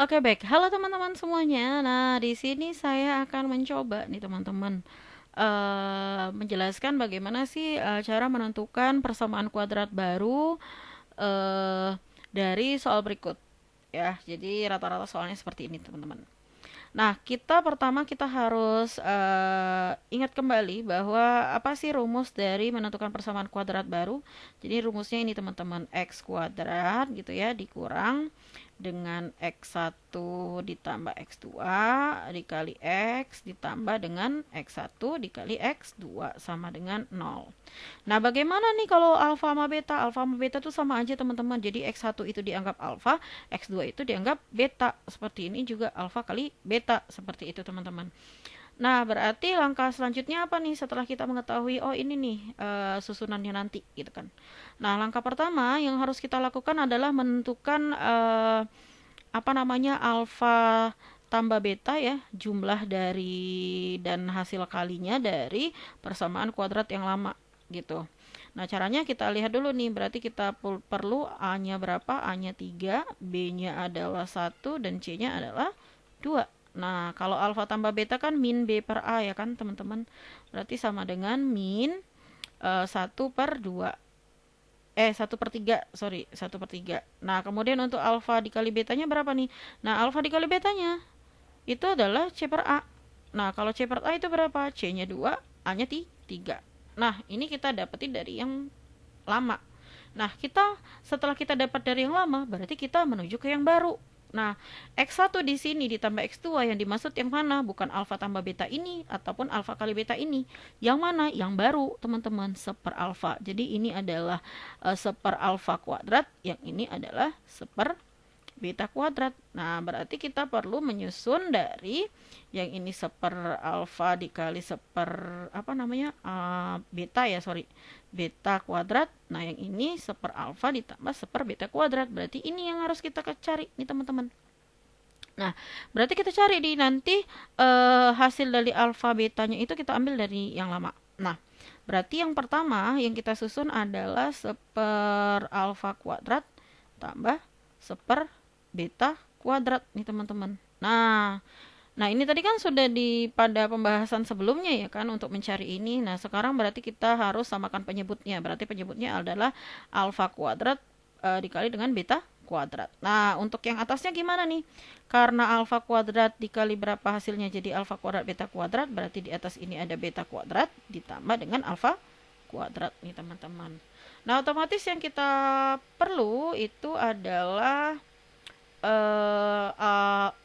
Oke, baik. Halo teman-teman semuanya. Nah, di sini saya akan mencoba nih teman-teman menjelaskan bagaimana sih cara menentukan persamaan kuadrat baru eh dari soal berikut ya. Jadi rata-rata soalnya seperti ini, teman-teman. Nah, kita harus ingat kembali bahwa apa sih rumus dari menentukan persamaan kuadrat baru. Jadi rumusnya ini teman-teman, x kuadrat gitu ya dikurang dengan x1 ditambah x2 dikali x ditambah dengan x1 dikali x2 sama dengan 0. Nah, bagaimana nih kalau alfa sama beta? Alfa sama beta itu sama aja teman-teman. Jadi X1 itu dianggap alfa, X2 itu dianggap beta. Seperti ini juga alfa kali beta. Seperti itu teman-teman. Nah, berarti langkah selanjutnya apa nih setelah kita mengetahui, oh ini nih susunannya nanti gitu kan. Nah, langkah pertama yang harus kita lakukan adalah menentukan apa namanya alfa tambah beta ya, jumlah dari dan hasil kalinya dari persamaan kuadrat yang lama gitu. Nah, caranya kita lihat dulu nih, berarti kita perlu A-nya berapa? A-nya 3, B-nya adalah 1, dan C-nya adalah 2. Nah, kalau alfa tambah beta kan min B per A ya kan, teman-teman. Berarti sama dengan min 1 per 2. 1/3, sorry, 1/3. Nah, kemudian untuk alfa dikali betanya berapa nih? Nah, alfa dikali betanya itu adalah C per A. Nah, kalau C per A itu berapa? C-nya 2, A-nya 3. Nah, ini kita dapetin dari yang lama. Nah, setelah kita dapat dari yang lama, berarti kita menuju ke yang baru. Nah, X1 di sini ditambah X2 yang dimaksud yang mana? Bukan alfa tambah beta ini ataupun alfa kali beta ini. Yang mana? Yang baru, teman-teman, seper alfa. Jadi ini adalah seper alfa kuadrat, yang ini adalah seper beta kuadrat. Nah, berarti kita perlu menyusun dari yang ini seper alfa dikali seper apa namanya? Beta ya, sorry. Beta kuadrat. Nah, yang ini seper alfa ditambah seper beta kuadrat. Berarti ini yang harus kita cari nih, teman-teman. Nah, berarti kita cari di nanti hasil dari alfa betanya itu kita ambil dari yang lama. Nah, berarti yang pertama yang kita susun adalah seper alfa kuadrat tambah seper beta kuadrat nih teman-teman. Nah, ini tadi kan sudah pada pembahasan sebelumnya ya kan untuk mencari ini. Nah, sekarang berarti kita harus samakan penyebutnya. Berarti penyebutnya adalah alfa kuadrat dikali dengan beta kuadrat. Nah, untuk yang atasnya gimana nih? Karena alfa kuadrat dikali berapa hasilnya jadi alfa kuadrat beta kuadrat, berarti di atas ini ada beta kuadrat ditambah dengan alfa kuadrat nih teman-teman. Nah, otomatis yang kita perlu itu adalah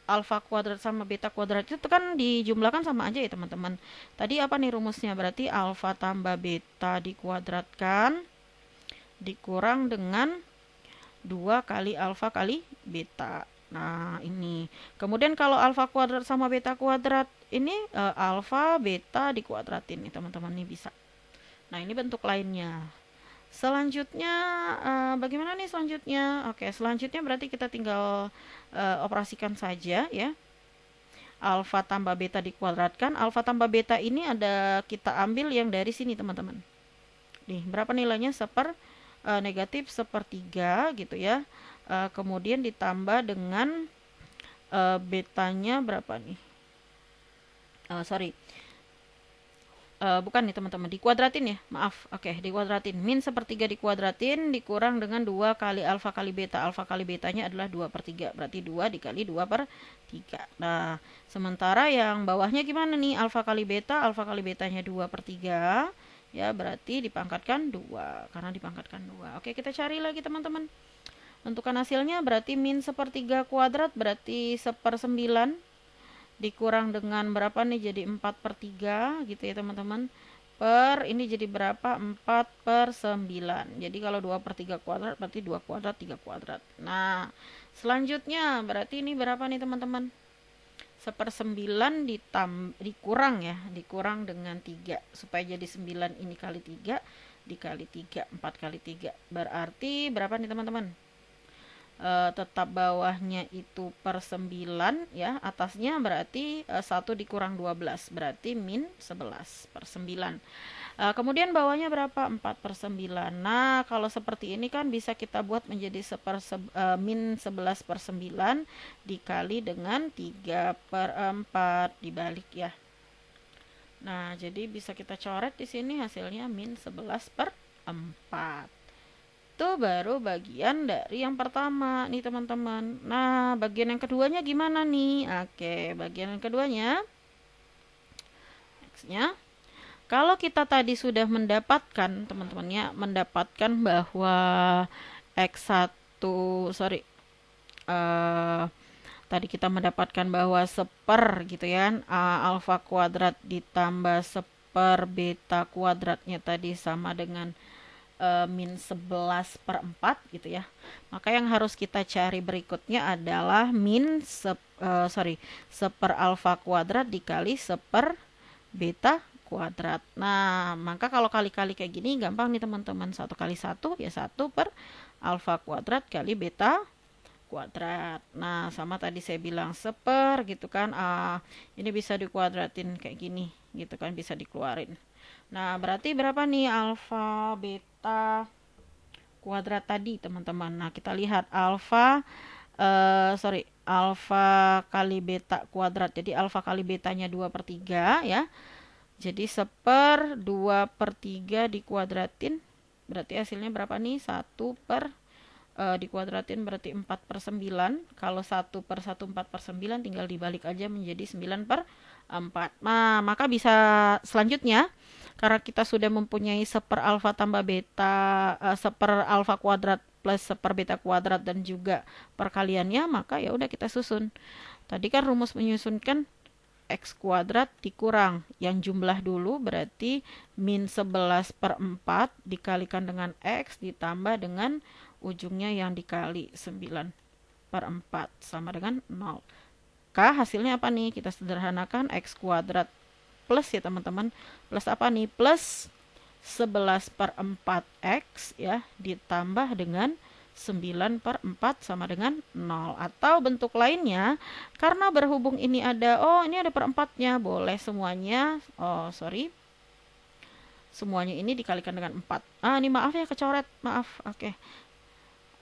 alfa kuadrat sama beta kuadrat itu kan dijumlahkan sama aja ya teman-teman. Tadi apa nih rumusnya? Berarti alfa tambah beta dikuadratkan dikurang dengan 2 kali alfa kali beta. Nah, ini. Kemudian kalau alfa kuadrat sama beta kuadrat ini alfa beta dikuadratin nih teman-teman, nih bisa. Nah, ini bentuk lainnya. Selanjutnya, bagaimana nih selanjutnya? Oke, selanjutnya berarti kita tinggal operasikan saja ya. Alfa tambah beta dikuadratkan. Alfa tambah beta ini ada kita ambil yang dari sini teman-teman. Nih, berapa nilainya? Negatif sepertiga gitu ya. Kemudian ditambah dengan betanya berapa nih? Sorry, bukan nih teman-teman, dikuadratin ya, maaf. Oke, dikuadratin. Min sepertiga dikuadratin dikurang dengan 2 kali alfa kali beta. Alfa kali betanya adalah 2/3, berarti 2 dikali 2/3. Nah, sementara yang bawahnya gimana nih? Alfa kali beta, alfa kali betanya 2/3 ya, berarti dipangkatkan 2 karena dipangkatkan 2. Oke, kita cari lagi teman-teman. Tentukan hasilnya, berarti min sepertiga kuadrat berarti 1/9 dikurang dengan berapa nih, jadi 4/3 gitu ya teman-teman, per ini jadi berapa, 4/9. Jadi kalau 2/3 kuadrat berarti 2 kuadrat 3 kuadrat. Nah, selanjutnya berarti ini berapa nih teman-teman? 1/9 dikurang ya, dikurang dengan 3 supaya jadi 9, ini kali 3 dikali 3, 4 kali 3 berarti berapa nih teman-teman? Tetap bawahnya itu per 9 ya, atasnya berarti 1 dikurang 12 berarti min 11/9. Kemudian bawahnya berapa? 4/9. Nah, kalau seperti ini kan bisa kita buat menjadi min 11/9 dikali dengan 3/4 dibalik ya. Nah, jadi bisa kita coret di sini hasilnya min 11/4. Itu baru bagian dari yang pertama nih teman-teman. Nah, bagian yang keduanya gimana nih? Oke, bagian yang keduanya X-nya. Kalau kita tadi sudah mendapatkan teman-teman ya, mendapatkan bahwa X1 sorry tadi kita mendapatkan bahwa seper gitu ya, alfa kuadrat ditambah seper beta kuadratnya tadi sama dengan min 11/4 gitu ya. Maka yang harus kita cari berikutnya adalah seper alfa kuadrat dikali seper beta kuadrat. Nah, maka kalau kali-kali kayak gini gampang nih teman-teman. 1 kali 1 ya 1 per alfa kuadrat kali beta kuadrat. Nah, sama tadi saya bilang seper gitu kan. Ini bisa dikuadratin kayak gini gitu kan, bisa dikeluarin. Nah, berarti berapa nih alfa beta kuadrat tadi, teman-teman? Nah, kita lihat alfa alfa kali beta kuadrat. Jadi alfa kali betanya 2/3 ya. Jadi seper 2/3 dikuadratin. Berarti hasilnya berapa nih? 1 per dikuadratin berarti 4/9. Kalau 1 per 1 4/9 tinggal dibalik aja menjadi 9/4. Nah, maka bisa selanjutnya karena kita sudah mempunyai seper alfa tambah beta, seper alfa kuadrat plus seper beta kuadrat dan juga perkaliannya, maka ya udah kita susun. Tadi kan rumus menyusunkan X kuadrat dikurang yang jumlah dulu berarti min 11/4 dikalikan dengan X ditambah dengan ujungnya yang dikali 9/4 sama dengan 0. Hasilnya apa nih? Kita sederhanakan X kuadrat plus ya teman-teman. Plus apa nih? Plus 11/4X ya ditambah dengan 9/4 sama dengan 0. Atau bentuk lainnya, karena berhubung ini ada, ini ada perempatnya, boleh semuanya, semuanya ini dikalikan dengan 4. Ini maaf ya kecoret, maaf.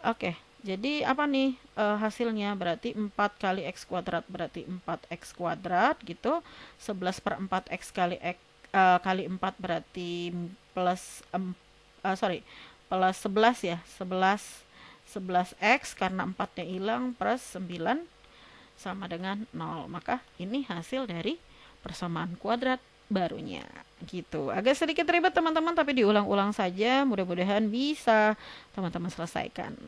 Oke, jadi apa nih hasilnya? Berarti 4 kali X kuadrat berarti 4X kuadrat gitu. 11/4X kali 4 berarti plus plus 11 ya. 11X karena 4-nya hilang plus 9 sama dengan 0. Maka ini hasil dari persamaan kuadrat barunya gitu. Agak sedikit ribet teman-teman, tapi diulang-ulang saja, mudah-mudahan bisa teman-teman selesaikan.